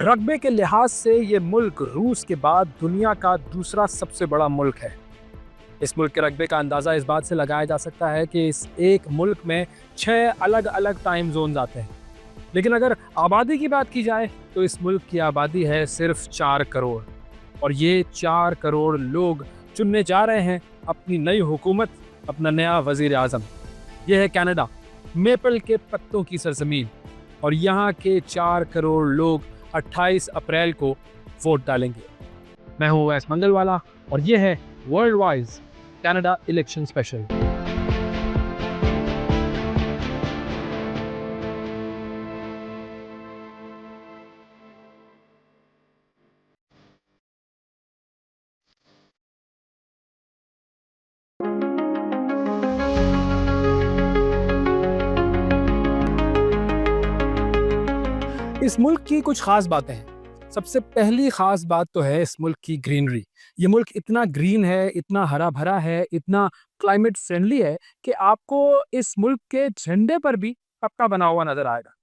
रकबे के लिहाज से ये मुल्क रूस के बाद दुनिया का दूसरा सबसे बड़ा मुल्क है। इस मुल्क के रकबे का अंदाज़ा इस बात से लगाया जा सकता है कि इस एक मुल्क में 6 अलग-अलग टाइम ज़ोन्स आते हैं। लेकिन अगर आबादी की बात की जाए तो इस मुल्क की आबादी है सिर्फ 4 करोड़ और ये 4 करोड़ लोग चुनने जा रहे हैं अपनी नई हुकूमत, अपना नया वज़ीर आज़म। ये है कनाडा, मेपल के पत्तों की सरज़मीन और यहाँ के 4 करोड़ लोग 28 अप्रैल को वोट डालेंगे। मैं हूँ वैस मंगलवाला और ये है world wise Canada election special. इस मुल्क की कुछ खास बातें हैं। सबसे पहली खास बात तो है इस मुल्क की ग्रीनरी। ये मुल्क इतना ग्रीन है, इतना हरा भरा है, इतना क्लाइमेट फ्रेंडली है कि आपको इस मुल्क के झंडे पर भी पक्का बना हुआ नजर आएगा।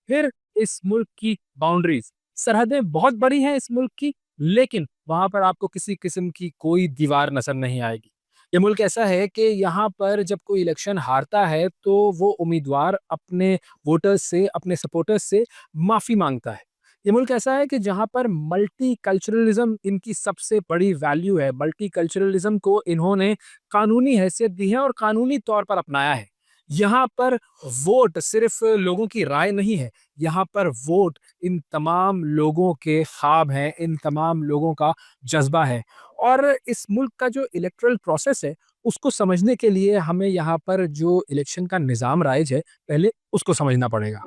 फिर इस मुल्क की बाउंड्रीज, सरहदें बहुत बड़ी हैं इस मुल्क की, लेकिन वहां पर आपको किसी किस्म की कोई दीवार नजर नहीं आएगी। ये मुल्क ऐसा है कि यहाँ पर जब कोई इलेक्शन हारता है तो वो उम्मीदवार अपने वोटर्स से, अपने सपोर्टर्स से माफ़ी मांगता है। ये मुल्क ऐसा है कि जहाँ पर मल्टी कल्चरलिज्म इनकी सबसे बड़ी वैल्यू है। मल्टी कल्चरलिज्म को इन्होंने कानूनी हैसियत दी है और कानूनी तौर पर अपनाया है। यहाँ पर वोट सिर्फ लोगों की राय नहीं है, यहाँ पर वोट इन तमाम लोगों के ख्वाब हैं, इन तमाम लोगों का जज्बा है। और इस मुल्क का जो इलेक्टोरल प्रोसेस है, उसको समझने के लिए हमें यहाँ पर जो इलेक्शन का निज़ाम राइज है, पहले उसको समझना पड़ेगा।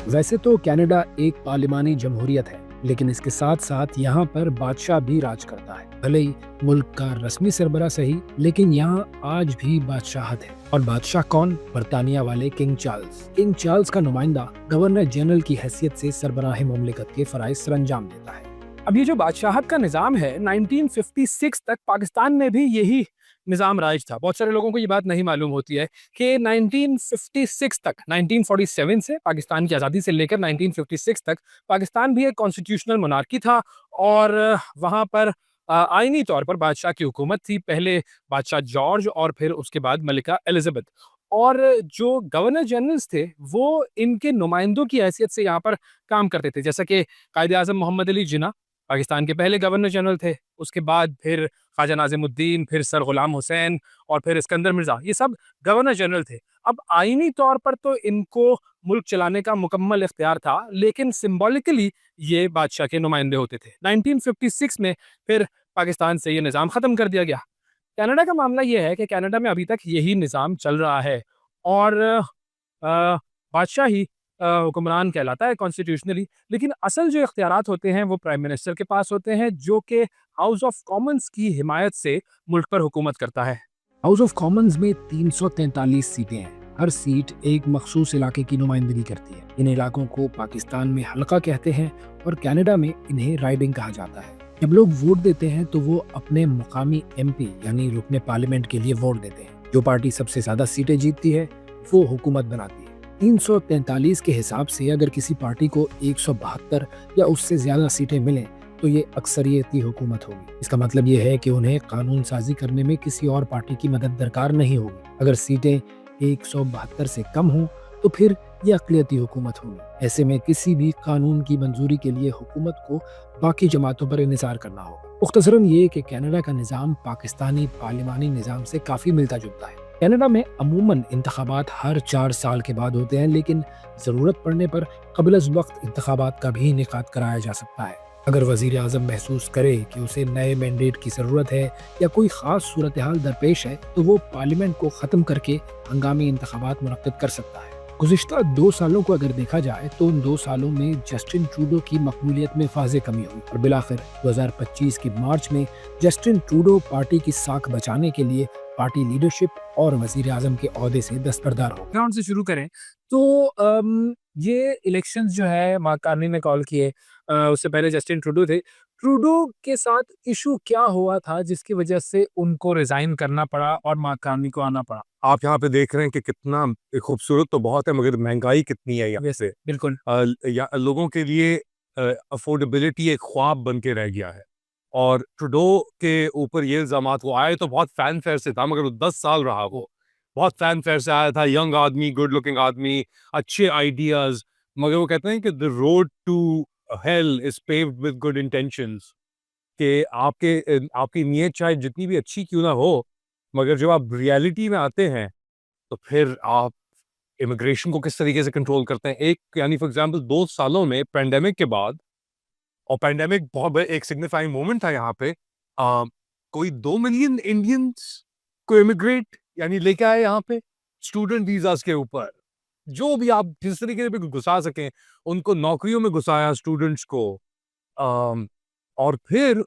वैसे तो कनाडा एक पार्लिमानी जमहूरियत है, लेकिन इसके साथ साथ यहाँ पर बादशाह भी राज करता है। भले ही मुल्क का रस्मी सरबरा सही, लेकिन यहाँ आज भी बादशाहत है। और बादशाह कौन? बरतानिया वाले किंग चार्ल्स। किंग चार्ल्स का नुमाइंदा गवर्नर जनरल की हैसियत से सरबराह मुमलिकत के फराइज सरअंजाम देता है। अब ये जो बादशाहत का निज़ाम है, 1956 तक पाकिस्तान में भी यही निज़ाम राइज था। बहुत सारे लोगों को ये बात नहीं मालूम होती है कि 1956 तक, 1947 से, पाकिस्तान की आज़ादी से लेकर 1956 तक पाकिस्तान भी एक कॉन्स्टिट्यूशनल मोनार्की था और वहाँ पर आईनी तौर पर बादशाह की हुकूमत थी। पहले बादशाह जॉर्ज और फिर उसके बाद मलिका एलिजाबेथ। और जो गवर्नर जनरल्स थे वो इनके नुमाइंदों की हैसियत से यहाँ पर काम करते थे। जैसा कि कायदे आज़म मोहम्मद अली जिन्ना पाकिस्तान के पहले गवर्नर जनरल थे, उसके बाद फिर ख्वाजा नाज़िमुद्दीन, फिर सर गुलाम हुसैन और फिर इस्कंदर मिर्ज़ा, ये सब गवर्नर जनरल थे। अब आईनी तौर पर तो इनको मुल्क चलाने का मुकम्मल इख्तियार था, लेकिन सिंबॉलिकली ये बादशाह के नुमाइंदे होते थे। 1956 में फिर पाकिस्तान से ये निज़ाम ख़त्म कर दिया गया। कनाडा का मामला ये है कि कनाडा में अभी तक यही निज़ाम चल रहा है और बादशाह ही हुक्मरान कहलाता है कॉन्स्टिट्यूशनली, लेकिन असल जो इख्तियारात होते हैं वो प्राइम मिनिस्टर के पास होते हैं, जो कि हाउस ऑफ कॉमन्स की हिमायत से मुल्क पर हुकूमत करता है। हाउस ऑफ कॉमन्स में 343 सीटें हैं। हर सीट एक मखसूस इलाके की नुमाइंदगी करती है। इन इलाकों को पाकिस्तान में हल्का कहते हैं और कनाडा में इन्हें राइडिंग कहा जाता है। जब लोग वोट देते हैं तो वो अपने मुकामी एमपी यानी रुकने पार्लियामेंट के लिए वोट देते हैं। जो पार्टी सबसे ज्यादा सीटें जीतती है वो हुकूमत बनाती है। 343 के हिसाब से अगर किसी पार्टी को 172 या उससे ज्यादा सीटें मिलें तो ये अक्सरियती हुकूमत होगी। इसका मतलब ये है कि उन्हें कानून साजी करने में किसी और पार्टी की मदद दरकार नहीं होगी। अगर सीटें 172 से कम हों तो फिर यह अक़लियती हुकूमत होगी। ऐसे में किसी भी कानून की मंजूरी के लिए हुकूमत को बाकी जमातों पर इंतजार करना होगा। मुख्तसरन ये कि कनाडा का निज़ाम पाकिस्तानी पार्लिमानी निज़ाम से काफ़ी मिलता जुलता है। कनाडा में अमूमन इंतखाबात हर 4 साल के बाद होते हैं, लेकिन ज़रूरत पड़ने पर क़ब्ल अज़ वक्त इंतखाबात का भी इनेकाद कराया जा सकता है। अगर वज़ीर आज़म महसूस करे कि उसे नए मैंडेट की ज़रूरत है या कोई ख़ास सूरत हाल दरपेश है तो वो पार्लियामेंट को ख़त्म करके हंगामी इंतखाबात मुनक़्क़िद कर सकता है। गुज़िश्ता 2 सालों को अगर देखा जाए तो उन 2 सालों में जस्टिन ट्रूडो की मकबूलियत में वाज़ेह कमी हुई और बिलाखिर 2025 के मार्च में जस्टिन ट्रूडो पार्टी की साख बचाने के लिए पार्टी लीडरशिप और वज़ीर आज़म के ओहदे से दस्तबरदार हो। ग्राउंड से शुरू करें तो ये इलेक्शंस जो है मार्क कार्नी ने कॉल किए, उससे पहले जस्टिन ट्रूडो थे। ट्रूडो के साथ इशू क्या हुआ था जिसकी वजह से उनको रिजाइन करना पड़ा और मार्क कार्नी को आना पड़ा? आप यहाँ पे देख रहे हैं कि कितना खूबसूरत तो बहुत है, मगर महंगाई कितनी है यहाँ वैसे पे। बिल्कुल। लोगों के लिए अफोर्डेबिलिटी एक ख्वाब बन के रह गया है। और ट्रूडो के ऊपर ये इल्ज़ामात, वो आए तो बहुत फैन फेयर से था, मगर वो 10 साल रहा वो। बहुत फैन फेयर से आया था, यंग आदमी, गुड लुकिंग आदमी, अच्छे आइडियाज़, मगर वो कहते हैं कि the road to hell is paved with good intentions. कि आपकी नीयत चाहे जितनी भी अच्छी क्यों ना हो, मगर जब आप रियलिटी में आते हैं, तो फिर आप इमिग्रेशन को किस तरीके से कंट्रोल करते हैं। एक यानी फॉर एग्ज़ाम्पल 2 सालों में पैंडेमिक के बाद, और पैंडेमिक बहुत बड़ा एक सिग्निफाइंग मोमेंट था यहाँ पे। कोई 2 मिलियन इंडियंस को इमिग्रेट यानी लेके आए यहाँ पे, स्टूडेंट वीज़ाज़ के ऊपर। जो भी आप जिस तरीके से भी घुसा सकें, उनको नौकरियों में घुसाया स्टूडेंट्स को। अम, और फिर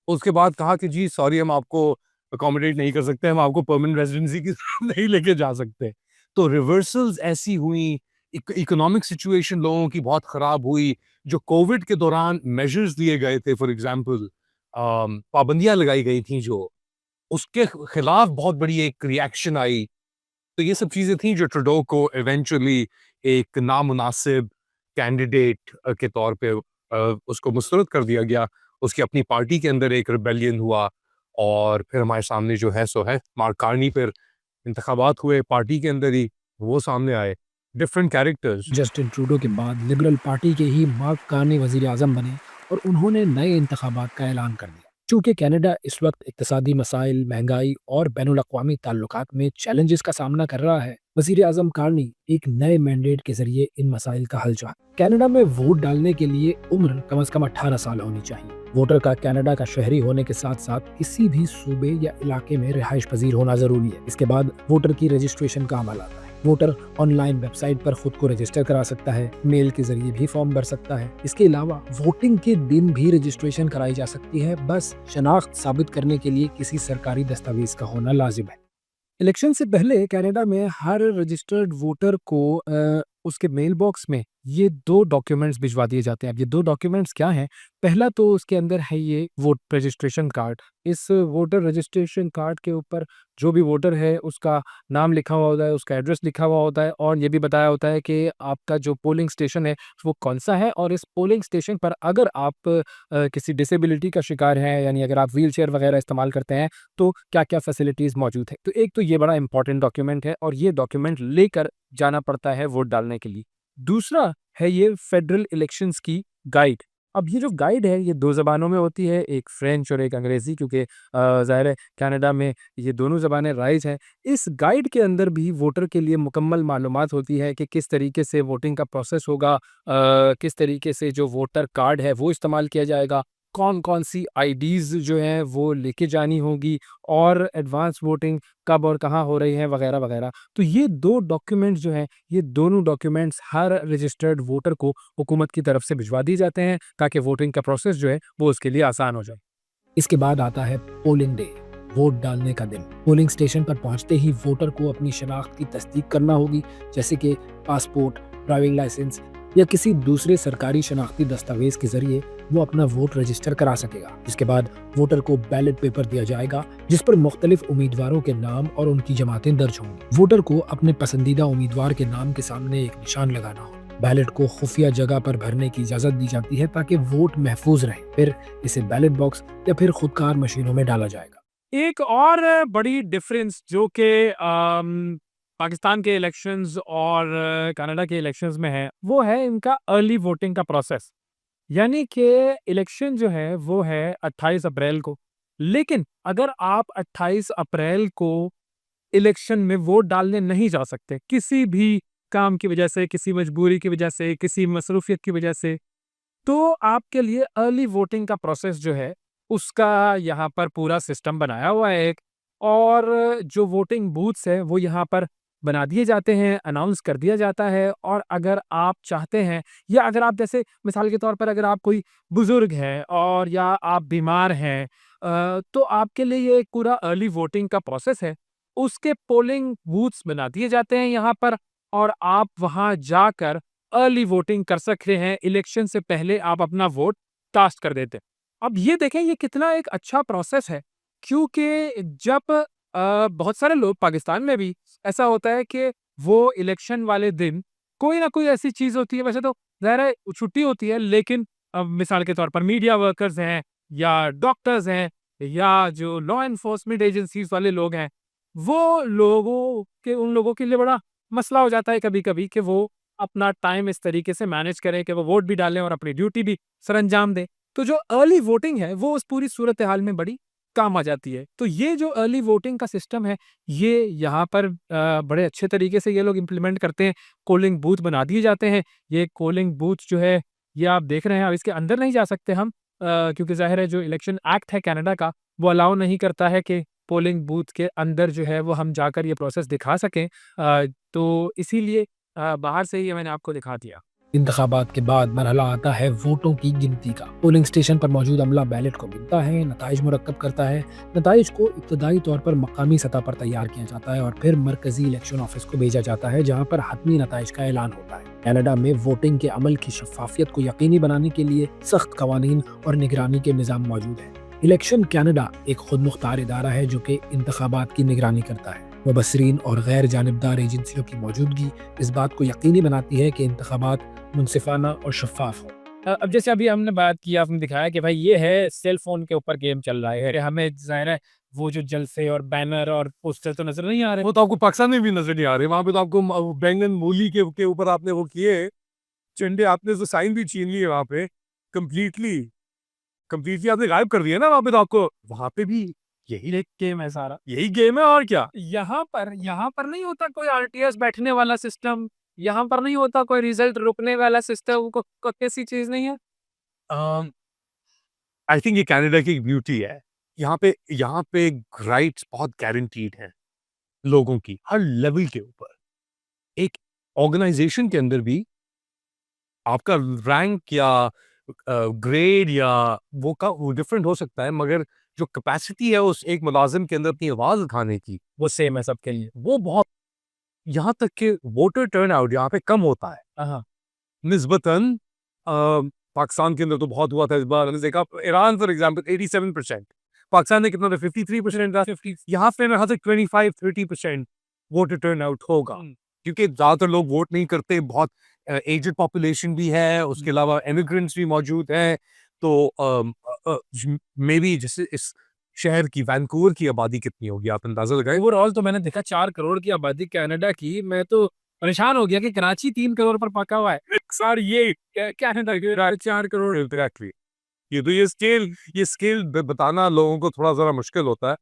उसके बाद कहा कि जी सॉरी, हम आपको अकोमोडेट नहीं कर सकते, हम आपको परमानेंट रेजिडेंसी की नहीं लेके जा सकते। तो रिवर्सल्स ऐसी हुई, इकोनॉमिक सिचुएशन लोगों की बहुत खराब हुई। जो कोविड के दौरान मेजर्स लिए गए थे, फॉर एग्जांपल पाबंदियां लगाई गई थी, जो उसके खिलाफ बहुत बड़ी एक रिएक्शन आई। तो ये सब चीजें थी जो ट्रूडो को इवेंचुअली एक नामुनासिब कैंडिडेट के तौर पे उसको मुस्तरद कर दिया गया। उसकी अपनी पार्टी के अंदर एक रिबेलियन हुआ, और फिर हमारे सामने जो है सो है मार्क कार्नी। फिर इंतखाबात हुए पार्टी के अंदर ही, वो सामने आए, डिफरेंट कैरेक्टर्स। जस्टिन ट्रूडो के बाद लिबरल पार्टी के ही मार्क कार्नी वजीर आजम बने और उन्होंने नए इंतखाबात का ऐलान कर दिया। चूंकि कनाडा इस वक्त इक्तसादी मसाइल, महंगाई और बैनुल अक़वामी ताल्लुकात में चैलेंजेस का सामना कर रहा है, वजीर आजम कार्नी एक नए मैंडेट के जरिए इन मसाइल का हल चाहते। कनाडा में वोट डालने के लिए उम्र कम से कम 18 साल होनी चाहिए। वोटर का कनाडा का शहरी होने के साथ साथ किसी भी सूबे या इलाके में रिहाइश पजीर होना जरूरी है। इसके बाद वोटर की रजिस्ट्रेशन का अमल आता है। वोटर ऑनलाइन वेबसाइट पर खुद को रजिस्टर करा सकता है, मेल के जरिए भी फॉर्म भर सकता है। इसके अलावा वोटिंग के दिन भी रजिस्ट्रेशन कराई जा सकती है, बस शनाख्त साबित करने के लिए किसी सरकारी दस्तावेज का होना लाजिम है। इलेक्शन से पहले कनाडा में हर रजिस्टर्ड वोटर को उसके मेल बॉक्स में ये 2 डॉक्यूमेंट्स भिजवा दिए जाते हैं। अब ये 2 डॉक्यूमेंट्स क्या हैं? पहला तो उसके अंदर है ये वोट रजिस्ट्रेशन कार्ड। इस वोटर रजिस्ट्रेशन कार्ड के ऊपर जो भी वोटर है उसका नाम लिखा हुआ होता है, उसका एड्रेस लिखा हुआ होता है और ये भी बताया होता है कि आपका जो पोलिंग स्टेशन है वो कौन-सा है, और इस पोलिंग स्टेशन पर अगर आप किसी डिसेबिलिटी का शिकार हैं, यानी अगर आप व्हीलचेयर वगैरह इस्तेमाल करते हैं, तो क्या-क्या फैसिलिटीज़ मौजूद हैं। तो एक तो ये बड़ा इंपॉर्टेंट डॉक्यूमेंट है और ये डॉक्यूमेंट लेकर जाना पड़ता है वोट डालने के लिए। दूसरा है ये फेडरल इलेक्शंस की गाइड। अब ये जो गाइड है ये 2 ज़बानों में होती है, एक फ्रेंच और एक अंग्रेज़ी, क्योंकि ज़ाहिर है कनाडा में ये दोनों ज़बानें राइज हैं। इस गाइड के अंदर भी वोटर के लिए मुकम्मल मालूमात होती है कि किस तरीके से वोटिंग का प्रोसेस होगा, किस तरीके से जो वोटर कार्ड है वो इस्तेमाल किया जाएगा, कौन-कौन सी आईडीज़ जो हैं वो लेके जानी होगी, और एडवांस वोटिंग कब और कहाँ हो रही है वगैरह, वगैरह। तो ये 2 डॉक्यूमेंट्स जो हैं, ये दोनों डॉक्यूमेंट्स हर रजिस्टर्ड वोटर को हुकूमत की तरफ से भिजवा दिए जाते हैं ताकि वोटिंग का प्रोसेस जो है वो उसके लिए आसान हो जाए। इसके बाद आता है पोलिंग डे, वोट डालने का दिन। पोलिंग स्टेशन पर पहुंचते ही वोटर को अपनी शनाख्त की तस्दीक करना होगी, जैसे कि पासपोर्ट, ड्राइविंग लाइसेंस या किसी दूसरे सरकारी शनाख्ती दस्तावेज के जरिए वो अपना वोट रजिस्टर करा सकेगा। इसके बाद वोटर को बैलेट पेपर दिया जाएगा जिस पर मुख्तलिफ उम्मीदवारों के नाम और उनकी जमातें दर्ज होंगी। वोटर को अपने पसंदीदा उम्मीदवार के नाम के सामने एक निशान लगाना होगा। बैलेट को खुफिया जगह पर भरने की इजाजत दी जाती है ताकि वोट महफूज रहे। फिर इसे बैलेट बॉक्स या फिर खुदकार मशीनों में डाला जाएगा। एक और बड़ी डिफरेंस जो कि पाकिस्तान के इलेक्शंस और कनाडा के इलेक्शंस में है, वो है इनका अर्ली वोटिंग का प्रोसेस। यानी कि इलेक्शन जो है वो है 28 अप्रैल को, लेकिन अगर आप 28 अप्रैल को इलेक्शन में वोट डालने नहीं जा सकते, किसी भी काम की वजह से, किसी मजबूरी की वजह से, किसी मसरूफियत की वजह से, तो आपके लिए अर्ली वोटिंग का प्रोसेस जो है उसका यहाँ पर पूरा सिस्टम बनाया हुआ है एक, और जो वोटिंग बूथ्स है वो यहाँ पर बना दिए जाते हैं, अनाउंस कर दिया जाता है। और अगर आप चाहते हैं, या अगर आप जैसे मिसाल के तौर पर अगर आप कोई बुजुर्ग हैं और या आप बीमार हैं, तो आपके लिए ये एक पूरा अर्ली वोटिंग का प्रोसेस है। उसके पोलिंग बूथ्स बना दिए जाते हैं यहाँ पर, और आप वहाँ जाकर अर्ली वोटिंग कर सकते हैं। इलेक्शन से पहले आप अपना वोट कास्ट कर देते हैं। अब ये देखें ये कितना एक अच्छा प्रोसेस है, क्योंकि जब बहुत सारे लोग पाकिस्तान में भी ऐसा होता है कि वो इलेक्शन वाले दिन कोई ना कोई ऐसी चीज़ होती है, वैसे तो ज़ाहिर है छुट्टी होती है, लेकिन मिसाल के तौर पर मीडिया वर्कर्स हैं या डॉक्टर्स हैं या जो लॉ एनफोर्समेंट एजेंसीज वाले लोग हैं, वो उन लोगों के लिए बड़ा मसला हो जाता है कभी-कभी कि वो अपना टाइम इस तरीके से मैनेज करें कि वो वोट भी डालें और अपनी ड्यूटी भी सरअंजाम दें। तो जो अर्ली वोटिंग है वो उस पूरी सूरत हाल में बड़ी काम आ जाती है। तो ये जो अर्ली वोटिंग का सिस्टम है, ये यहाँ पर बड़े अच्छे तरीके से ये लोग इम्प्लीमेंट करते हैं। पोलिंग बूथ बना दिए जाते हैं। ये पोलिंग बूथ जो है, ये आप देख रहे हैं, अब इसके अंदर नहीं जा सकते हम, क्योंकि ज़ाहिर है जो इलेक्शन एक्ट है कनाडा का, वो अलाउ नहीं करता है कि पोलिंग बूथ के अंदर जो है वो हम जाकर ये प्रोसेस दिखा सकें। तो इसीलिए बाहर से ही ये मैंने आपको दिखा दिया। इंतखाबात के बाद मरहला आता है वोटों की गिनती का। पोलिंग स्टेशन पर मौजूद अमला बैलेट को गिनता है, नताइज मुरक्कब करता है। नताइज को इब्तदाई तौर पर मकामी सतह पर तैयार किया जाता है और फिर मरकजी इलेक्शन ऑफिस को भेजा जाता है, जहां पर हतमी नताइज का ऐलान होता है। कनाडा में वोटिंग के अमल की शफाफियत को यकीनी बनाने के लिए सख्त कवानीन और निगरानी के निज़ाम मौजूद है। इलेक्शन कनाडा एक खुद मुख्तार इदारा है जो कि इंतखाबात की निगरानी करता है। मुबसरीन और गैर जानिबदार एजेंसियों की मौजूदगी इस बात को यकीनी बनाती है कि इंतखाबात मुनसिफाना और शफाफ हो। अब जैसे अभी हमने बात की, आपने दिखाया कि भाई ये है सेल फोन के ऊपर गेम चल रहा है, हमें ज़ाहिर है वो जो जलसे और बैनर और पोस्टर तो नजर नहीं आ रहे। वो तो आपको पाकिस्तान में भी नजर नहीं आ रहे। वहां पे तो आपको बैंगन मूली के ऊपर आपने वो किए झंडे, आपने तो साइन भी छीन लिए वहां पे। कंप्लीटली कंप्लीटली आपने गायब कर दिया ना वहां पे। तो आपको वहां पे भी यही एक गेम है सारा। यही गेम है और क्या। यहाँ पर नहीं होता कोई आरटीएस बैठने वाला सिस्टम, यहाँ पर नहीं होता कोई रिजल्ट रुकने वाला सिस्टम, को कैसी चीज नहीं है। आई थिंक ये कनाडा की ब्यूटी है। यहाँ पे राइट्स बहुत गारंटीड हैं लोगों की, हर लेवल के ऊपर। एक ऑर्गेनाइजेशन के अंदर भी आपका रैंक या ग्रेड या वो डिफरेंट हो सकता है, मगर जो कैपेसिटी है उस एक मुलाजिम के अंदर अपनी आवाज उठाने की, वो सेम है सबके लिए। वो बहुत। यहाँ तक कि वोटर टर्न आउट यहाँ पे कम होता है हाँ, निस्बतन। पाकिस्तान के अंदर तो बहुत हुआ था इस बार। हमने देखा ईरान फॉर एग्जांपल 87%, पाकिस्तान ने कितना था 53% था। 50। यहाँ पे मेरे ख्याल से 25-30% वोटर टर्न आउट होगा, क्योंकि ज्यादातर लोग वोट नहीं करते। बहुत एजड पॉपुलेशन भी है, उसके अलावा इमिग्रेंट्स भी मौजूद हैं। तो मे बी जैसे इस शहर की, वैंकूवर की आबादी कितनी होगी, आप अंदाजा लगाए? ओवरऑल तो मैंने देखा 4 करोड़ की आबादी कनाडा की। मैं तो परेशान हो गया कि कराची 3 करोड़ पर पका हुआ है। सर ये कनाडा के 4 करोड़। एग्जैक्टली। ये स्केल बताना लोगों को थोड़ा जरा मुश्किल होता है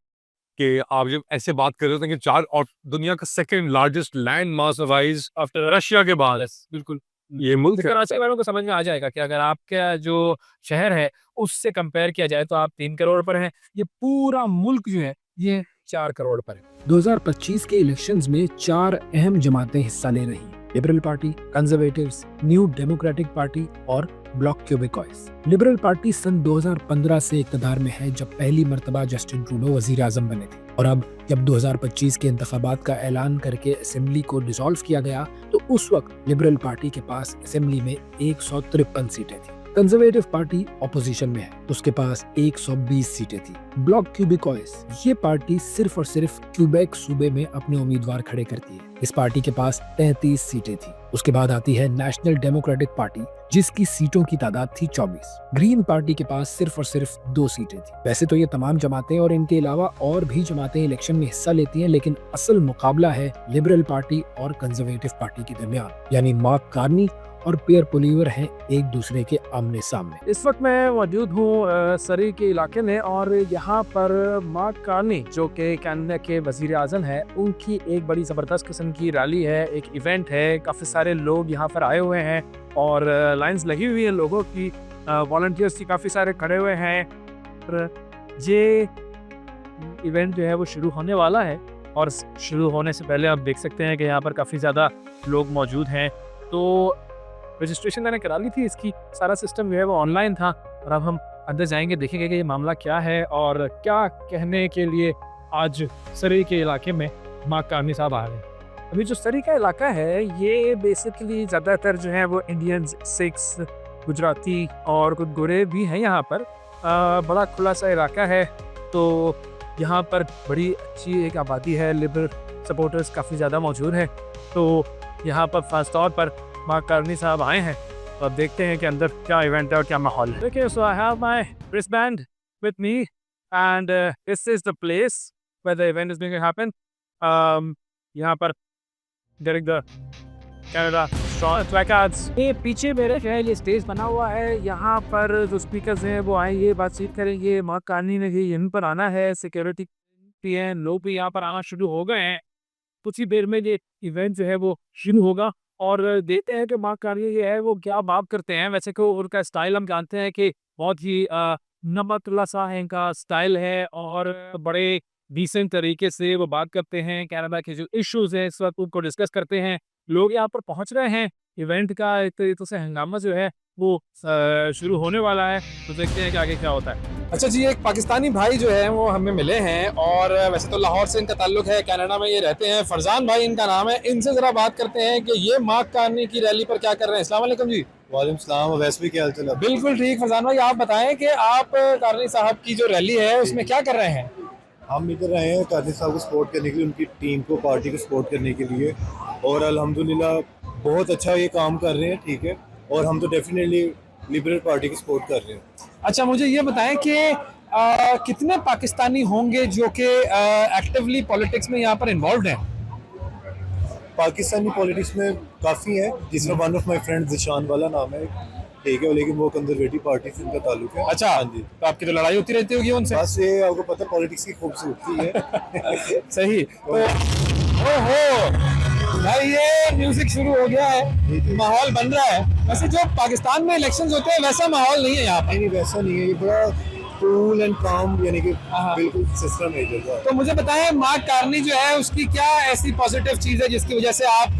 कि आप जब ऐसे बात कर रहे होते हैं कि 4 और दुनिया का second largest land mass wise after Russia के बाद बिल्कुल। ये मुल्क है। कराची वालों को समझ में आ जाएगा कि अगर आपका जो शहर है उससे कंपेयर किया जाए तो आप 3 करोड़ पर हैं, ये पूरा मुल्क जो है ये 4 करोड़ पर है। 2025 के इलेक्शंस में 4 अहम जमातें हिस्सा ले रही हैं। Liberal party, conservatives, new democratic party और ब्लॉक क्यूबिकॉइस। लिबरल पार्टी सन 2015 से इक़्तिदार में है, जब पहली मर्तबा जस्टिन ट्रूडो वजीर आज़म बने थे। और अब जब 2025 के इंतखाबात का ऐलान करके असेंबली को डिसॉल्व किया गया, तो उस वक्त लिबरल पार्टी के पास असेंबली में 153 सीटें थी। कंजर्वेटिव पार्टी ऑपोजिशन में है, उसके पास 120 सीटें थी। ब्लॉक क्यूबिकॉइस, ये पार्टी सिर्फ और सिर्फ क्यूबेक सूबे में अपने उम्मीदवार खड़े करती है। इस पार्टी के पास 33 सीटें थी। उसके बाद आती है नेशनल डेमोक्रेटिक पार्टी, जिसकी सीटों की तादाद थी 24। ग्रीन पार्टी के पास सिर्फ और सिर्फ 2 सीटें थी। वैसे तो ये तमाम जमातें और इनके अलावा और भी जमातें इलेक्शन में हिस्सा लेती हैं, लेकिन असल मुकाबला है लिबरल पार्टी और कंजर्वेटिव पार्टी के दरमियान, यानी मार्क कार्नी और पियर पोलिवर हैं एक दूसरे के आमने सामने। इस वक्त मैं मौजूद हूँ सरी के इलाके में, और यहाँ पर मार्क कार्नी जो कि कनाडा के वजीर आज़म है, उनकी एक बड़ी ज़बरदस्त किस्म की रैली है, एक इवेंट है। काफ़ी सारे लोग यहाँ पर आए हुए हैं और लाइंस लगी हुई है लोगों की, वॉलंटियर्स की काफ़ी सारे खड़े हुए हैं। ये इवेंट जो है वो शुरू होने वाला है, और शुरू होने से पहले आप देख सकते हैं कि यहाँ पर काफ़ी ज़्यादा लोग मौजूद हैं। तो रजिस्ट्रेशन मैंने करा ली थी, इसकी सारा सिस्टम जो है वो ऑनलाइन था, और अब हम अंदर जाएंगे, देखेंगे कि ये मामला क्या है और क्या कहने के लिए आज सरी के इलाके में मार्क कार्नी साहब आ रहे हैं। अभी जो सरी का इलाका है ये बेसिकली ज़्यादातर जो है वो इंडियंस, सिख्स, गुजराती और कुछ गोरे भी हैं यहाँ पर। बड़ा खुला सा इलाका है, तो यहाँ पर बड़ी अच्छी एक आबादी है, लिबरल सपोर्टर्स काफ़ी ज़्यादा मौजूद हैं। तो यहाँ पर ख़ास तौर पर मार्क कार्नी साहब आए हैं, तो अब देखते हैं कि अंदर क्या इवेंट है और क्या माहौल है। देखिए, so I have my wristband with me and this is the place where the event is going to happen. यहाँ पर डायरेक्ट द कनाडा प्लैकार्ड्स, ये पीछे मेरे जो है ये स्टेज बना हुआ है, यहाँ पर जो स्पीकर्स हैं वो आएंगे, बातचीत करेंगे। मार्क कार्नी ने भी इन पर आना है, सिक्योरिटी भी है, लोग भी यहाँ पर आना शुरू हो गए हैं। कुछ ही देर में ये इवेंट जो है वो शुरू होगा और देखते हैं कि मार्क कार्नी ये है वो क्या बात करते हैं। वैसे को उनका स्टाइल हम जानते हैं कि बहुत ही नमकला सा है इनका स्टाइल है और बड़े डिसेंट तरीके से वो बात करते हैं। कनाडा के जो इश्यूज हैं इस वक्त उनको डिस्कस करते हैं। लोग यहाँ पर पहुँच रहे हैं, इवेंट का एक तरीके से हंगामा जो है वो शुरू होने वाला है, तो देखते हैं कि आगे क्या होता है। अच्छा जी, एक पाकिस्तानी भाई जो है वो हमें मिले हैं और वैसे तो लाहौर से इनका ताल्लुक है, कनाडा में ये रहते हैं। फरजान भाई इनका नाम है। इनसे जरा बात करते हैं कि ये मार्क कार्नी की रैली पर क्या कर रहे हैं। अस्सलाम वालेकुम जी। वालेकुम सलाम। वैसे भी क्या हाल चाल है? बिल्कुल ठीक। फरजान भाई आप बताएं कि आप कार्नी साहब की जो रैली है उसमें क्या कर रहे हैं। हम इधर आए हैं कार्नी साहब को सपोर्ट करने के लिए, उनकी टीम को, पार्टी को सपोर्ट करने के लिए, और अल्हम्दुलिल्लाह बहुत अच्छा ये काम कर रहे हैं, ठीक है। और हम तो डेफिनेटली लिबरल पार्टी को सपोर्ट कर रहे हैं। अच्छा, मुझे ये बताएं कि कितने पाकिस्तानी होंगे जो कि एक्टिवली पॉलिटिक्स में यहाँ पर इन्वॉल्व हैं। पाकिस्तानी पॉलिटिक्स में काफ़ी है, जिसमें one of my friend Zishan वाला नाम है, ठीक है, लेकिन वो कंजर्वेटिव पार्टी से उनका ताल्लुक है। अच्छा, हाँ जी। तो आपकी तो लड़ाई होती रहती होगी उनसे। बस ये आपको पता है पॉलिटिक्स की खूबसूरती है। सही। तो ओहो भाई, ये म्यूजिक शुरू हो गया है, माहौल बन रहा है। वैसे जो पाकिस्तान में इलेक्शंस होते हैं वैसा माहौल नहीं है यहाँ पर। नहीं, वैसा नहीं है, ये बड़ा कूल एंड काम, यानी कि बिल्कुल सिस्टम है इधर का। तो मुझे बताएं, मार्क कार्नी जो है उसकी क्या ऐसी पॉजिटिव चीज़ है जिसकी वजह से आप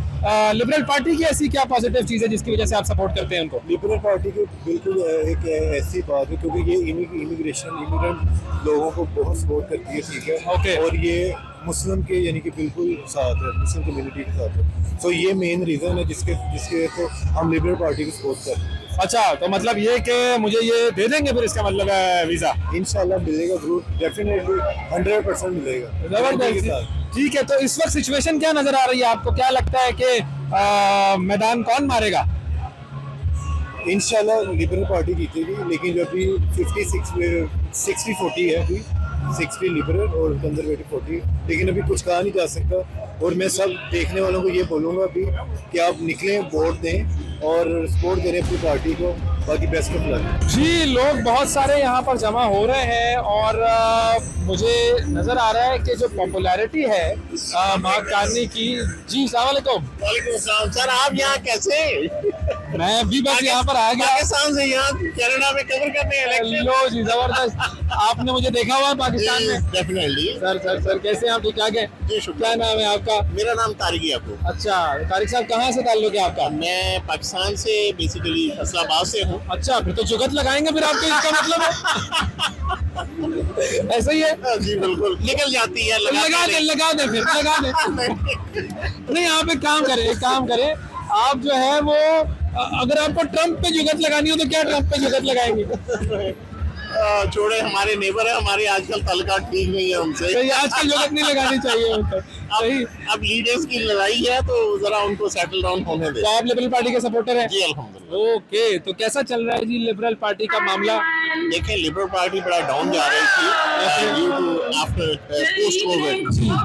लिबरल पार्टी की ऐसी क्या पॉजिटिव चीज़ है जिसकी वजह से आप सपोर्ट करते हैं उनको। लिबरल पार्टी की बिल्कुल एक ऐसी बात है, क्योंकि ये इमिग्रेंट लोगों को बहुत सपोर्ट करती है, ठीक है। ओके। और ये मुस्लिम के यानी कि बिल्कुल साथ है, मुस्लिम कम्युनिटी के साथ है। तो ये मेन रीज़न है जिसके तो हम लिबरल पार्टी को सपोर्ट करते हैं। अच्छा, तो मतलब ये कि मुझे ये दे देंगे फिर, इसका मतलब है वीज़ा। इंशाल्लाह मिलेगा जरूर, डेफिनेटली 100% मिलेगा। जबरदस्त। ठीक है, तो इस वक्त सिचुएशन क्या नजर आ रही है आपको? क्या लगता है कि मैदान कौन मारेगा? इंशाल्लाह लिबरल पार्टी जीतेगी, लेकिन जो अभी 60-40 है, अभी 60 लिबरल और कंजर्वेटिव 40, लेकिन अभी कुछ कहा नहीं जा सकता। और मैं सब देखने वालों को ये बोलूँगा अभी कि आप निकलें, वोट दें और सपोर्ट करें अपनी पार्टी को। बाकी बेस्ट ऑफ लक जी। लोग बहुत सारे यहाँ पर जमा हो रहे हैं और मुझे नज़र आ रहा है कि जो पॉपुलैरिटी है मार्क कार्नी की। जी, अस्सलाम वालेकुम। वालेकुम अस्सलाम। सर, आप यहाँ कैसे? मैं भी बस यहाँ पर आ गया पाकिस्तान से यहाँ कनाडा में कवर करने इलेक्शन। लो जी, जबरदस्त। आपने मुझे देखा हुआ है पाकिस्तान में। डेफिनेटली। सर कैसे हैं आप? ठीक ठाक है जी, शुक्रिया। क्या नाम है आपका? मेरा नाम तारिक याकूब। अच्छा, तारिक साहब कहाँ से ताल्लुक है आपका? मैं पाकिस्तान से बेसिकली फैसलाबाद से हूँ। अच्छा, फिर तो जुगत लगाएंगे फिर आपके, इसका मतलब है। ऐसा ही है जी, बिल्कुल निकल जाती है। लगा दे फिर, लगा दे। नहीं, आप एक काम करें, आप जो है वो अगर आपको ट्रम्प पे जुगत लगानी हो तो क्या ट्रम्प पे जुगत लगाएंगे? छोड़े, हमारे नेबर है, हमारे आजकल ताल्लुकात ठीक नहीं है उनसे। सही, आजकल जुगत नहीं लगानी चाहिए उनको। सही। अब लीडर्स की लड़ाई है तो जरा उनको सेटल डाउन होने दे। तो आप लिबरल पार्टी के सपोर्टर हैं? जी, अल्हम्दुलिल्लाह। ओके, तो कैसा चल रहा है जी लिबरल पार्टी का मामला? देखें, लिबरल पार्टी बड़ा डाउन जा रही थी due to after post covid,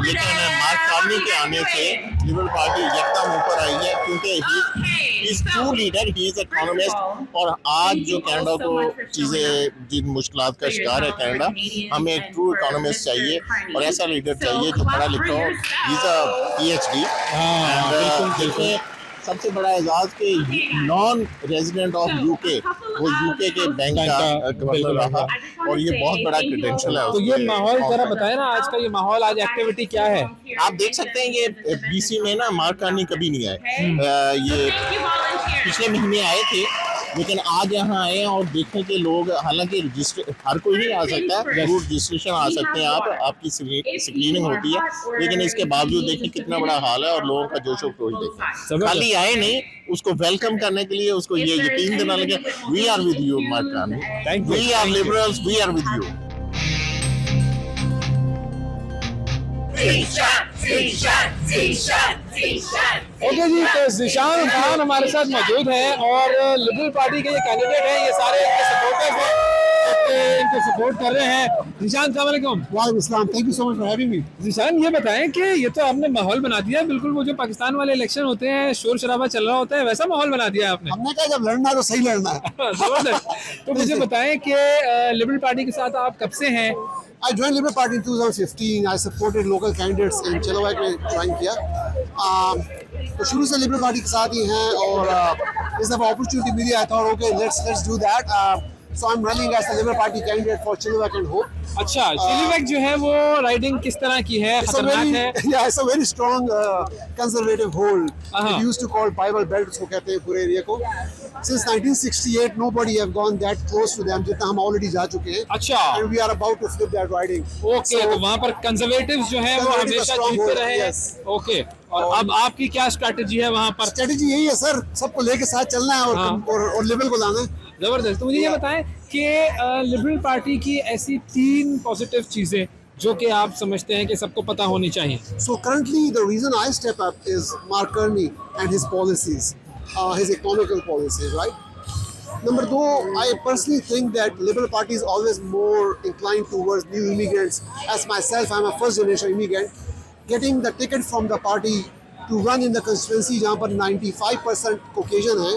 लेकिन मार्क कार्नी के आने से लिबरल पार्टी यकदम ऊपर आई है, क्योंकि he is true leader, he is economist. और आज जो कनाडा को चीज़ें जिन मुश्किलात का शिकार है कनाडा, हमें एक ट्रू इकोनॉमिस्ट चाहिए और ऐसा लीडर चाहिए जो पढ़ा लिखा हो। He is a PhD। बिल्कुल। सबसे बड़ा एजाज के नॉन रेजिडेंट ऑफ यूके, वो यूके के बैंक का गवर्नर रहा, और ये बहुत बड़ा क्रेडेंशियल है। तो ये माहौल जरा बताएं ना, आज का ये माहौल, आज एक्टिविटी क्या है? आप देख सकते हैं ये BC में ना मार्क कार्नी कभी नहीं आए। ये पिछले महीने आए थे, लेकिन आज यहाँ आए हैं और देखें कि लोग, हालांकि रजिस्टर हर कोई नहीं आ सकता, जरूर रजिस्ट्रेशन आ सकते हैं आप, आपकी स्क्रीनिंग होती है, लेकिन इसके बावजूद देखें कितना बड़ा हाल है और लोगों का जोशो खरोश देखें। खाली आए नहीं, उसको वेलकम करने के लिए उसको ये यकीन देना लगे, we are with you my friend, we are liberals, we are with you. Okay जी, तो ज़ीशान खान हमारे साथ मौजूद हैं और लिबरल पार्टी के ये कैंडिडेट हैं, ये सारे इनके सपोर्टर्स हैं, इनको सपोर्ट कर रहे हैं। ज़ीशान, अस्सलाम वालेकुम। वालेकुम अस्सलाम, thank you so much for having me. Zeeshan, ये बताएं कि ये तो आपने माहौल बना दिया है, बिल्कुल वो जो पाकिस्तान वाले इलेक्शन होते हैं, शोर शराबा चल रहा होता है, वैसा माहौल बना दिया आपने। हमने कहा जब लड़ना है तो सही लड़ना है। जबरदस्त। तो मुझे बताएं कि लिबरल पार्टी के साथ आप कब से हैं? I joined Liberal Party in 2015. I supported local candidates in Chilliwack में ज्वाइन किया। तो शुरू से लिबरल पार्टी के साथ ही हैं और इस दफ़ा अपॉर्चुनिटी मिली, I thought okay let's do that. So I am running as the liberal party candidate for Chilliwack and hope. अच्छा, चिलीवैक जो है वो राइडिंग किस तरह की है, खतरनाक है? Yeah, it's a very strong conservative hold. Uh-huh. It used to call Bible Belt, उसको कहते हैं पूरे एरिया को। Since 1968, nobody have gone that close to them, जितना हम already जा चुके हैं। अच्छा, And we are about to flip that riding. Okay, तो वहाँ पर कंजर्वेटिव्स जो हैं वो Conservative हमेशा strong जीतते hold, रहे हैं। yes. ओके, और अब आपकी क्या स्ट्रैटेजी है वहाँ पर? स्ट्रेटेजी यही है सर, सबको लेके साथ चलना है और हाँ। और लिबरल को लाना है। जबरदस्त। तो मुझे ये बताएं कि लिबरल पार्टी की ऐसी 3 पॉजिटिव चीजें जो कि आप समझते हैं कि सबको पता होनी चाहिए। So currently, the reason I step up is Mark Carney and his policies, his economical policies, right? Number 2, I personally think that Liberal Party is always more inclined towards new immigrants. As myself, I'm a first generation immigrant. Getting the ticket from the party to run in the constituency जहाँ पर 95% Caucasian है,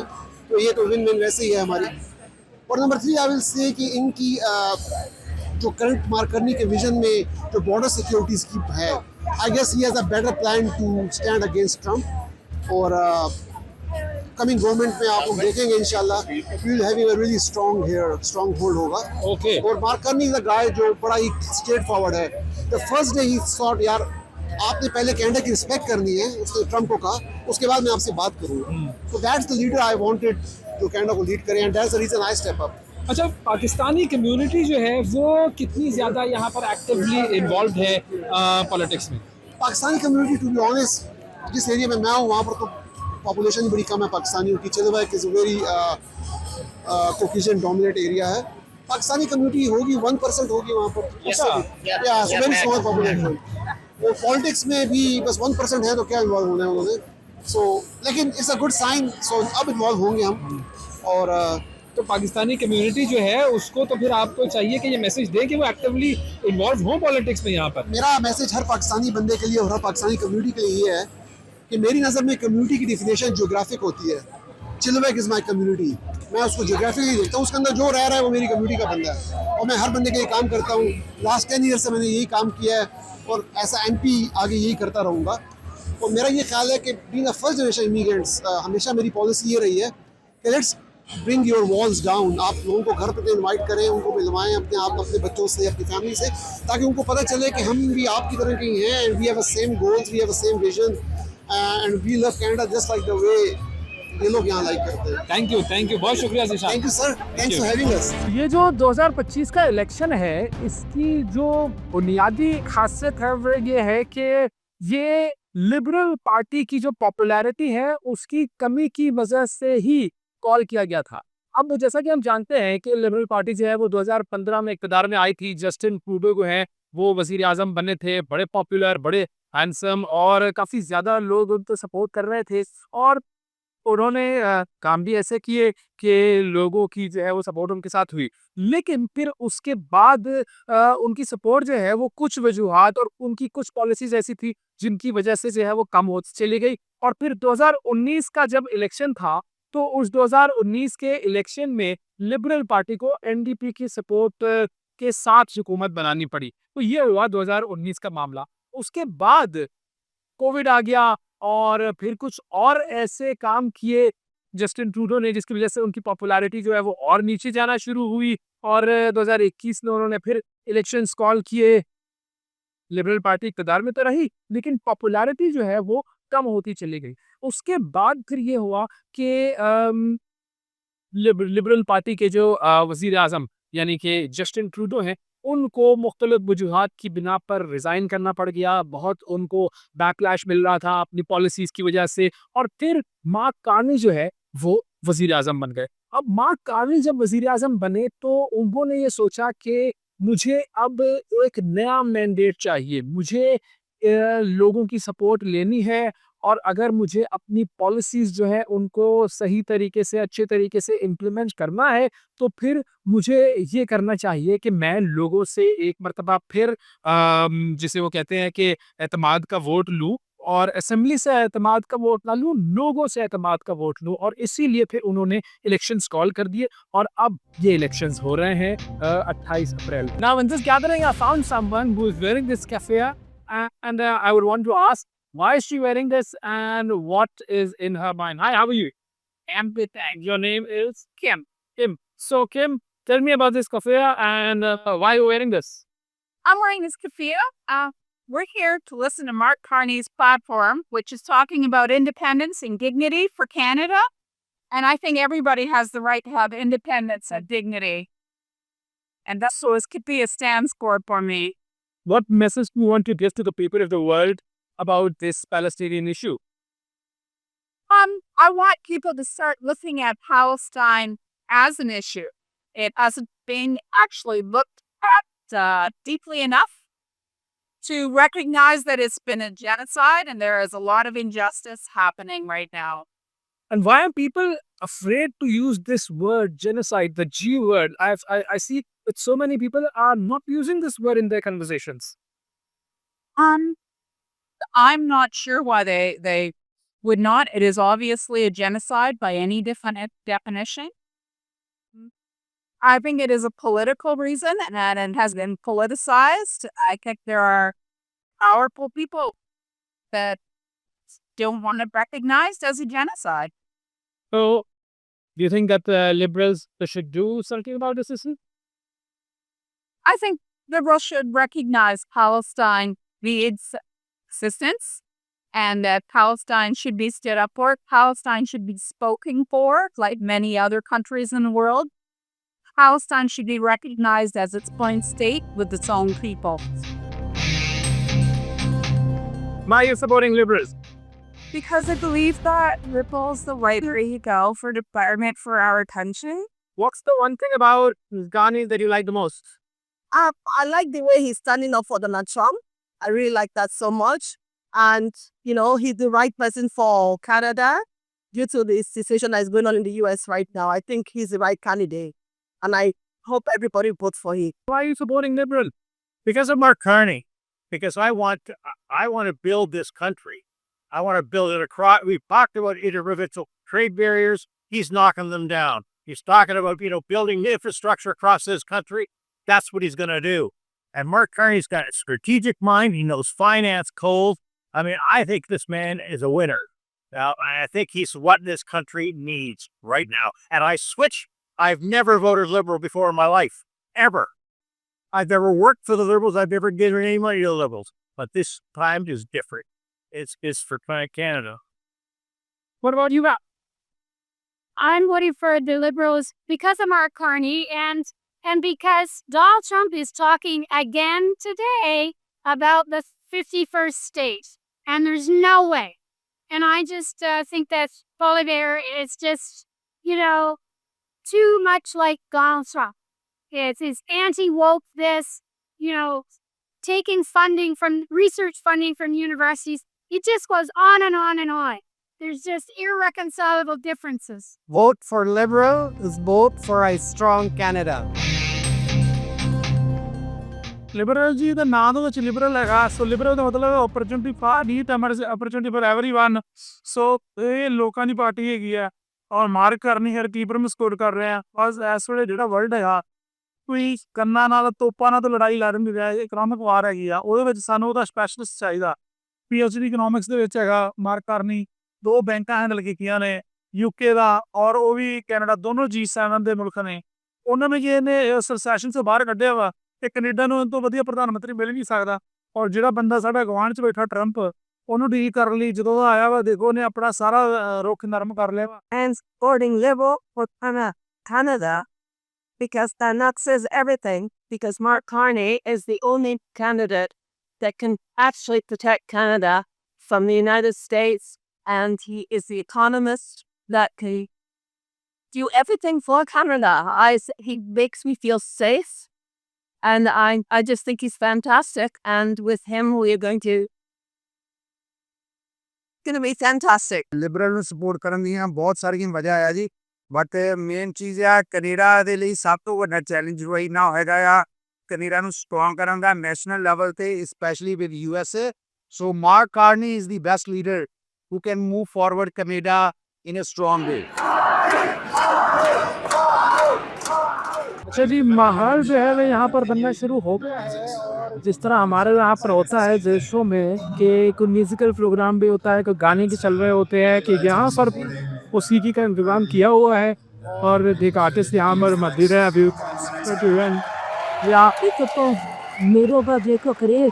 तो ये तो win-win वैसे ही है हमारी। और नंबर 3, आई विल से कि इनकी जो करंट मार्क करने के विजन में जो बॉर्डर सिक्योरिटीज़ की है, I guess he has a better plan to stand against Trump. और कमिंग गवर्नमेंट में आप लोग देखेंगे इंशाल्लाह we will have a really strong hold होगा। ओके, और Mark Carney is a guy जो बड़ा ही स्ट्रेट फॉरवर्ड है। द फर्स्ट डे ही थॉट यार आपने पहले कनाडा की रिस्पेक्ट करनी है, उसने ट्रम्प को कहा, उसके बाद मैं आपसे बात करूँगा। So that's the leader I wanted जो कनाडा को लीड करें, and that's the reason I step up. अच्छा, पाकिस्तानी कम्युनिटी जो है वो कितनी ज़्यादा यहाँ पर एक्टिवली इन्वॉल्व है पॉलिटिक्स में? Pakistani community to be honest, जिस एरिया में मैं हूँ वहाँ पर तो पॉपुलेशन बड़ी कम है पाकिस्तानियों की। Chilliwack is very Caucasian dominate area है। पाकिस्तानी कम्युनिटी होगी 1% होगी वहाँ पर, या वेरी स्मॉल पॉपुलेशन। वो पॉलिटिक्स में भी बस 1% है, तो क्या इन्वॉल्व होना है उन्होंने। सो लेकिन इट्स अ गुड साइन, सो अब इन्वॉल्व होंगे हम। और तो पाकिस्तानी कम्युनिटी जो है उसको तो फिर आपको चाहिए कि ये मैसेज दें कि वो एक्टिवली इन्वॉल्व हो पॉलिटिक्स में यहाँ पर। मेरा मैसेज हर पाकिस्तानी बंदे के लिए और हर पाकिस्तानी कम्युनिटी के लिए ये है कि मेरी नज़र में कम्युनिटी की डिफिनेशन ज्योग्राफिक होती है। चिलीवैक इज़ माई कम्युनिटी, मैं उसको ज्योग्राफिकली देखता हूँ, उसके अंदर जो रह रहा है वो मेरी कम्युनिटी का बंदा है और मैं हर बंदे के लिए काम करता हूँ। लास्ट 10 ईयर से मैंने यही काम किया है और एज MP आगे यही करता रहूँगा। और मेरा ये ख्याल है कि being a first generation immigrants, हमेशा मेरी पॉलिसी ये रही है कि let's bring your walls down. आप लोगों को घर पर इनवाइट करें, उनको मिलवाएं अपने आप, अपने बच्चों से, अपनी फैमिली से, ताकि उनको पता चले कि हम भी आपकी तरह के ही हैं, and we have a same goals, we have a same vision, and we love Canada just like the way ये लोग यहाँ लाइक करते हैं। थैंक यू, बहुत शुक्रिया Zeeshan. Thank you sir, thanks for having us. ये जो 2025 का इलेक्शन है, इसकी जो बुनियादी खासियत है वो ये है कि ये लिबरल पार्टी की जो पॉपुलैरिटी है उसकी कमी की वजह से ही कॉल किया गया था। अब जैसा कि हम जानते हैं कि लिबरल पार्टी जो है वो 2015 में इक़्तिदार में आई थी। जस्टिन ट्रूडो जो हैं वो वज़ीर आज़म बने थे, बड़े पॉपुलर, बड़े हैंडसम और काफ़ी ज़्यादा लोग उनको सपोर्ट कर रहे थे और उन्होंने काम भी ऐसे किए कि लोगों की जो है वो सपोर्ट उनके साथ हुई। लेकिन फिर उसके बाद उनकी सपोर्ट जो है वो कुछ वजूहात और उनकी कुछ पॉलिसीज़ ऐसी थी जिनकी वजह से जो है वो कम होती चली गई। और फिर 2019 का जब इलेक्शन था, तो उस 2019 के इलेक्शन में लिबरल पार्टी को NDP की सपोर्ट के साथ हुकूमत बनानी पड़ी। तो ये हुआ 2019 का मामला। उसके बाद कोविड आ गया और फिर कुछ और ऐसे काम किए जस्टिन ट्रूडो ने जिसकी वजह से उनकी पॉपुलैरिटी जो है वो और नीचे जाना शुरू हुई और 2021 में उन्होंने फिर इलेक्शंस कॉल किए। लिबरल पार्टी इक़्तिदार में तो रही, लेकिन पॉपुलैरिटी जो है वो कम होती चली गई। उसके बाद फिर ये हुआ कि लिबरल पार्टी के जो वज़ीर आज़म यानी कि जस्टिन ट्रूडो हैं, उनको मुख्तलिफ वजूहात की बिना पर रिज़ाइन करना पड़ गया। बहुत उनको बैकलैश मिल रहा था अपनी पॉलिसीज़ की वजह से और फिर मार्क कार्नी जो है, वो वज़ीर आज़म बन गए। अब मार्क कार्नी जब वज़ीर आज़म बने तो उन्होंने ये सोचा कि मुझे अब एक नया मैंडेट चाहिए। मुझे लोगों की सपोर्ट लेनी है और अगर मुझे अपनी पॉलिसीज़ जो है उनको सही तरीके से, अच्छे तरीके से इम्प्लीमेंट करना है, तो फिर मुझे ये करना चाहिए कि मैं लोगों से एक मर्तबा फिर जिसे वो कहते हैं कि एतमाद का वोट लूँ और असेंबली से एतमाद का वोट ना लूँ, लोगों से एतमाद का वोट लूँ और इसीलिए फिर उन्होंने इलेक्शंस कॉल कर दिए और अब ये इलेक्शंस हो रहे हैं 28 अप्रैल। Now in this gathering I found someone who is wearing this keffiyeh and I would want to ask why is she wearing this and what is in her mind? Hi, how are you? I'm good, thanks. Your name is Kim. Kim. So Kim, tell me about this keffiyeh and why are you wearing this? I'm wearing this keffiyeh. We're here to listen to Mark Carney's platform, which is talking about independence and dignity for Canada. And I think everybody has the right to have independence and dignity. And that's what this keffiyeh stands for me. What message do you want to give to the people of the world about this Palestinian issue? I want people to start looking at Palestine as an issue. It hasn't been actually looked at deeply enough to recognize that it's been a genocide and there is a lot of injustice happening right now. And why are people afraid to use this word, genocide, the G word? I see that so many people are not using this word in their conversations. I'm not sure why they would not. It is obviously a genocide by any definition. I think it is a political reason and it has been politicized. I think there are powerful people that don't want it recognized as a genocide. So, do you think that the liberals should do something about this issue? I think liberals should recognize Palestine needs assistance and that Palestine should be stood up for. Palestine should be spoken for, like many other countries in the world. Palestine should be recognized as its own state with its own people. Why are you supporting liberals? Because I believe that liberals the right way to go for the betterment for our country. What's the one thing about Ghani that you like the most? I like the way he's standing up for Donald Trump. I really like that so much. And, you know, he's the right person for Canada due to the situation that is going on in the US right now. I think he's the right candidate. And I hope everybody votes for him. Why are you supporting liberal? Because of Mark Carney. Because I want to build this country. I want to build it across. We've talked about interprovincial trade barriers. He's knocking them down. He's talking about, building infrastructure across this country. That's what he's going to do. And Mark Carney's got a strategic mind. He knows finance cold. I mean, I think this man is a winner. Now, I think he's what this country needs right now. And I've never voted Liberal before in my life. Ever. I've never worked for the Liberals. I've never given any money to the Liberals. But this time is different. It's for Canada. What about you, Matt? I'm voting for the Liberals because of Mark Carney and because Donald Trump is talking again today about the 51st state. And there's no way. And I just think that Bolivar is just, too much like Donald Trump. It's anti-wokeness, taking research funding from universities. It just goes on and on and on. There's just irreconcilable differences. Vote for Liberal is vote for a strong Canada. Liberal ji the नाम तो liberal है so liberal का मतलब opportunity for need opportunity for everyone so ये लोकानी party हैगी है और मार्क करनी है कीपर में स्कोर कर रहे हैं बस इस ਵੇਲੇ ਜਿਹੜਾ ਵਰਲਡ ਹੈਗਾ ਕੋਈ ਕੰਨਾਂ ਨਾਲ ਤੋਪਾਂ ਨਾਲ ਤਾਂ ਲੜਾਈ ਲੜ ਨਹੀਂ ਰਿਹਾ ਇਕਨੋਮਿਕ ਵਾਰ ਹੈਗੀ ਆ ਉਹਦੇ ਵਿੱਚ ਸਾਨੂੰ ਉਹਦਾ ਸਪੈਸ਼ਲਿਸਟ ਚਾਹੀਦਾ PhD ਇਕਨੋਮਿਕਸ ਦੇ ਵਿੱਚ ਹੈਗਾ ਮਾਰਕ ਕਰਨੀ 2 ਬੈਂਕਾਂ ਹੈਂਡਲ ਕੀਤੀਆਂ ਨੇ UK ਦਾ ਔਰ ਉਹ ਵੀ ਕੈਨੇਡਾ ਦੋਨੋਂ G7 ਦੇ ਮੁਲਕ ਨੇ ਉਹਨਾਂ ਨੇ ਇਹਨੇ ਸੈਸ਼ਨ ਤੋਂ ਬਾਹਰ ਕੱਢਿਆ ਵਾ ਤੇ ਕੈਨੇਡਾ ਨੂੰ ਤੋਂ ਵਧੀਆ ਪ੍ਰਧਾਨ ਮੰਤਰੀ ਮਿਲ ਨਹੀਂ ਸਕਦਾ ਔਰ ਜਿਹੜਾ ਬੰਦਾ ਸਾਡਾ ਗਵਾਂਢ 'ਚ ਬੈਠਾ ਟਰੰਪ ਉਹਨੂੰ ਡੀ ਕਰ ਲਈ ਜਦੋਂ ਉਹ ਆਇਆ ਵਾ ਦੇਖੋ ਉਹਨੇ ਆਪਣਾ ਸਾਰਾ ਰੁੱਖ ਨਰਮ ਕਰ ਲਿਆ ਵਾ And sporting level for Canada, because that says everything, because Mark Carney is the only candidate that can actually protect Canada from the United States, and he is the economist that can do everything for Canada. He makes me feel safe, and I just think he's fantastic, and with him we are going to be fantastic. Liberal ਨੂੰ support ਕਰਨ ਦੀਆਂ ਬਹੁਤ ਸਾਰੀਆਂ ਵਜ੍ਹਾ ਆ ਜੀ, but main ਚੀਜ਼ ਆ ਕੈਨੇਡਾ ਦੇ ਲਈ ਸਭ ਤੋਂ ਵੱਡਾ ਚੈਲੰਜ ਹੋਈ ਨਾ ਹੋਏਗਾ ਆ ਕੈਨੇਡਾ ਨੂੰ ਸਟਰੋਂਗ ਕਰਨ ਦਾ ਨੈਸ਼ਨਲ ਲੈਵਲ ਤੇ, specially with USA. So mark Carney is the best leader who can move forward Canada in a strong way. अच्छा जी, माहौल जो है वो यहाँ पर बनना शुरू हो गया है। जिस तरह हमारे यहाँ पर होता है देशों में कि कोई म्यूजिकल प्रोग्राम भी होता है, कोई गाने के चल रहे होते हैं, कि यहाँ पर भी मौसीकी का इंतजाम किया हुआ है और एक आर्टिस्ट यहाँ पर मौजूद है अभी या एक तो मेरों का देखो क्रेज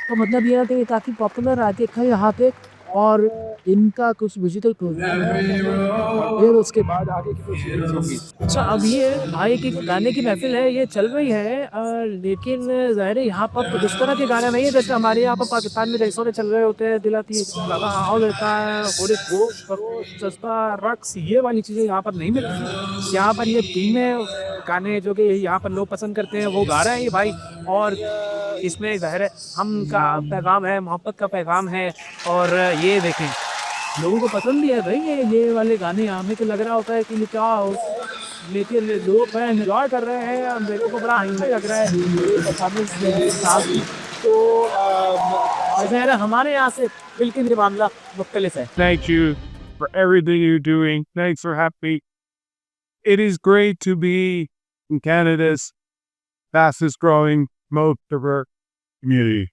तो मतलब ये है कि काफ़ी पॉपुलर आर्टिस्ट है यहाँ पे, और इनका कुछ म्यूजिकल प्रोग्राम है, फिर उसके बाद आगे की कुछ series होगी। अच्छा, अब ये भाई की गाने की महफिल है, ये चल रही है, लेकिन ज़ाहिर है यहाँ पर तो इस तरह के गाने नहीं है जैसे हमारे यहाँ पर पाकिस्तान में जैसों में चल रहे होते हैं, दिलाती माहौल रहता है और एक गोश खरोश सस्ता रक्स, ये वाली चीज़ें यहाँ पर नहीं मिलती। यहाँ पर ये टीमें गाने जो कि यहाँ पर लोग पसंद करते हैं वो गा रहे हैं ये भाई, और इसमें ज़ाहिर है हम का पैगाम है, मोहब्बत का पैगाम है, और ये देखें लोगों को पसंद भी है भाई ये वाले गाने। हमें तो लग रहा होता है कि क्या हो, लेकिन लोग बड़ा एंजॉय कर रहे हैं, मेरे को बड़ा अच्छा लग रहा है। तो ज़ाहिर है हमारे यहाँ से बिल्कुल ये मामला मुख्तलिफ है। Thank you for everything you're doing. Thanks for having me. It is great to be in Canada's fastest growing, most diverse community.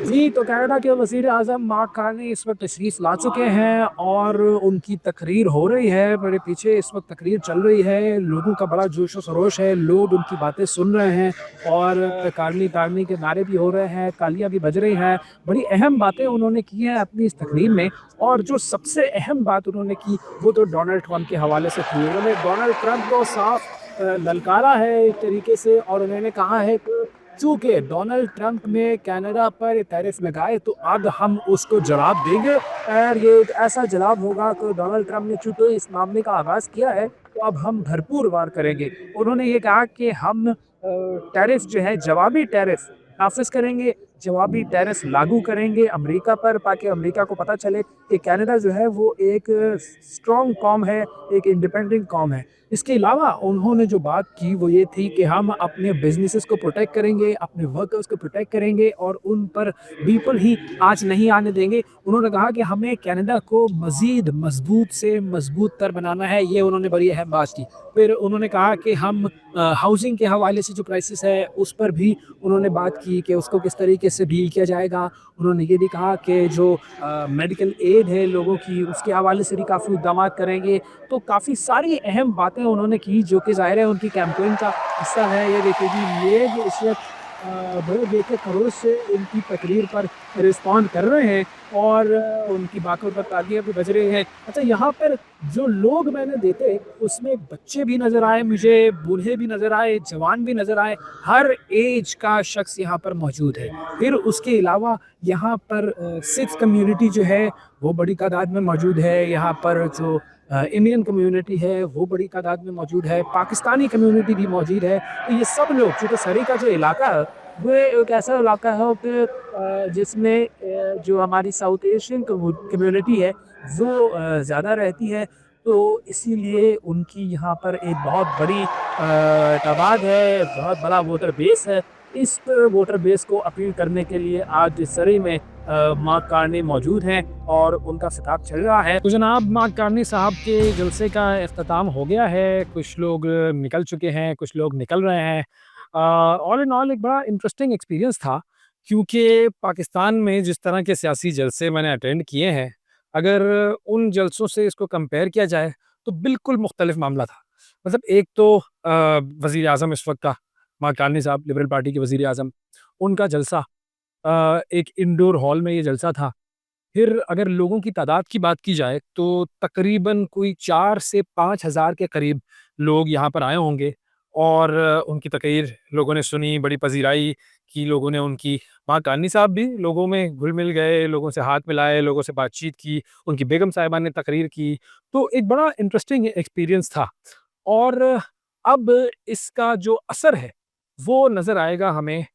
जी, तो कनाडा के वज़ीर आज़म मार्क कार्नी इस वक्त तशरीफ़ ला चुके हैं और उनकी तकरीर हो रही है। मेरे पीछे इस वक्त तकरीर चल रही है, लोगों का बड़ा जोश व खरोश है, लोग उनकी बातें सुन रहे हैं और कार्नी कार्नी के नारे भी हो रहे हैं, तालियां भी बज रही हैं। बड़ी अहम बातें उन्होंने की हैं अपनी इस तकरीर में, और जो सबसे अहम बात उन्होंने की वो तो डोनाल्ड ट्रंप के हवाले से की। उन्होंने डोनाल्ड ट्रंप को साफ ललकारा है एक तरीके से, और उन्होंने कहा है कि चूँकि डोनाल्ड ट्रंप ने कनाडा पर टैरिफ लगाए तो अब हम उसको जवाब देंगे, और ये एक ऐसा जवाब होगा कि डोनाल्ड ट्रंप ने चूँकि इस मामले का आगाज़ किया है तो अब हम भरपूर वार करेंगे। उन्होंने ये कहा कि हम टैरिफ जो है जवाबी टैरिफ नाफिज करेंगे, जवाबी टैरिफ लागू करेंगे अमेरिका पर, ताकि अमेरिका को पता चले कि कनाडा जो है वो एक स्ट्रॉन्ग कॉम है, एक इंडिपेंडेंट कॉम है। इसके अलावा उन्होंने जो बात की वो ये थी कि हम अपने बिजनेसेस को प्रोटेक्ट करेंगे, अपने वर्कर्स को प्रोटेक्ट करेंगे और उन पर बिल्कुल ही आँच नहीं आने देंगे। उन्होंने कहा कि हमें कनाडा को मज़ीद मजबूत से मजबूत तर बनाना है, ये उन्होंने बड़ी अहम बात की। फिर उन्होंने कहा कि हम हाउसिंग के हवाले से जो क्राइसिस है उस पर भी उन्होंने बात की कि उसको किस तरीके से डील किया जाएगा। उन्होंने ये भी कहा कि जो मेडिकल एड है लोगों की उसके हवाले से भी काफ़ी इक़दाम करेंगे। तो काफ़ी सारी अहम बातें उन्होंने की जो कि ज़ाहिर है उनकी कैंपेन का हिस्सा है। ये देखिए जी, ये जो इस वक्त बड़े बेखरोश से उनकी तकरीर पर रिस्पॉन्ड कर रहे हैं और उनकी बातों पर तालियां भी बज रही हैं। अच्छा, यहाँ पर जो लोग मैंने देखे उसमें बच्चे भी नज़र आए, मुझे बूढ़े भी नज़र आए, जवान भी नज़र आए, हर एज का शख्स यहाँ पर मौजूद है। फिर उसके अलावा यहाँ पर सिख कम्युनिटी जो है वो बड़ी तादाद में मौजूद है। यहाँ पर जो इंडियन कम्युनिटी है वो बड़ी तादाद में मौजूद है, पाकिस्तानी कम्युनिटी भी मौजूद है। तो ये सब लोग, चूँकि सरी का जो इलाका है वो एक ऐसा इलाका है कि जिसमें जो हमारी साउथ एशियन कम्युनिटी है वो ज़्यादा रहती है, तो इसीलिए उनकी यहाँ पर एक बहुत बड़ी तादाद है, बहुत बड़ा वोटर बेस है। इस वोटर बेस को अपील करने के लिए आज सरी में मार्क कार्नी मौजूद हैं और उनका खिताब चल रहा है। तो जनाब, मार्क कार्नी साहब के जलसे का इख्तिताम हो गया है, कुछ लोग निकल चुके हैं, कुछ लोग निकल रहे हैं। ऑल इन ऑल एक बड़ा इंटरेस्टिंग एक्सपीरियंस था, क्योंकि पाकिस्तान में जिस तरह के सियासी जलसे मैंने अटेंड किए हैं, अगर उन जलसों से इसको कंपेयर किया जाए तो बिल्कुल मुख्तलिफ मामला था। मतलब एक तो वज़ीर आज़म इस वक्त का मार्क कार्नी साहब लिबरल पार्टी के वज़ीर आज़म, उनका जलसा एक इंडोर हॉल में ये जलसा था। फिर अगर लोगों की तादाद की बात की जाए तो तकरीबन कोई 4 से 5,000 के करीब लोग यहाँ पर आए होंगे और उनकी तकरीर लोगों ने सुनी, बड़ी पज़ीराई की लोगों ने उनकी। मार्क कार्नी साहब भी लोगों में घुल-मिल गए, लोगों से हाथ मिलाए, लोगों से बातचीत की, उनकी बेगम साहिबा ने तकरीर की। तो एक बड़ा इंटरेस्टिंग एक्सपीरियंस था और अब इसका जो असर है, वो नज़र आएगा हमें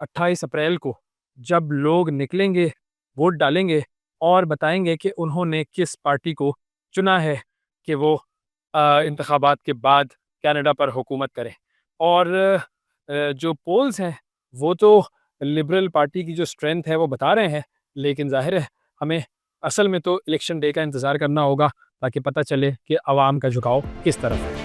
28 अप्रैल को, जब लोग निकलेंगे, वोट डालेंगे और बताएँगे कि उन्होंने किस पार्टी को चुना है कि वो इंतखाबात के बाद कनाडा पर हुकूमत करें। और जो पोल्स हैं, वो तो लिबरल पार्टी की जो स्ट्रेंथ है, वो बता रहे हैं, लेकिन ज़ाहिर है, हमें असल में तो इलेक्शन डे का इंतज़ार करना होगा, ताकि पता चले कि अवाम का झुकाव किस तरफ है।